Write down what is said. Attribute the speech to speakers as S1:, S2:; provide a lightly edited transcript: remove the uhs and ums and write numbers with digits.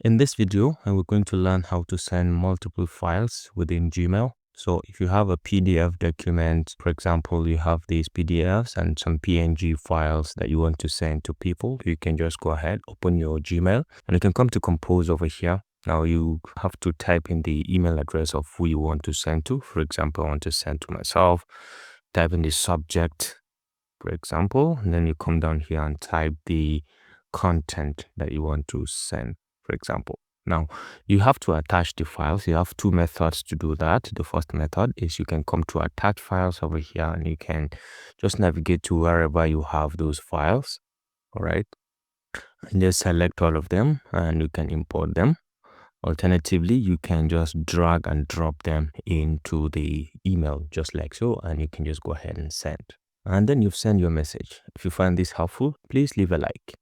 S1: In this video, we're going to learn how to send multiple files within Gmail. So if you have a PDF document, for example, you have these PDFs and some PNG files that you want to send to people, you can just go ahead, open your Gmail, and you can come to Compose over here. Now you have to type in the email address of who you want to send to. For example, I want to send to myself. Type in the subject, for example, and then you come down here and type the content that you want to send, for example. Now, you have to attach the files. You have two methods to do that. The first method is you can come to attach files over here and you can just navigate to wherever you have those files. All right. And just select all of them and you can import them. Alternatively, you can just drag and drop them into the email just like so, and you can just go ahead and send. And then you've sent your message. If you find this helpful, please leave a like.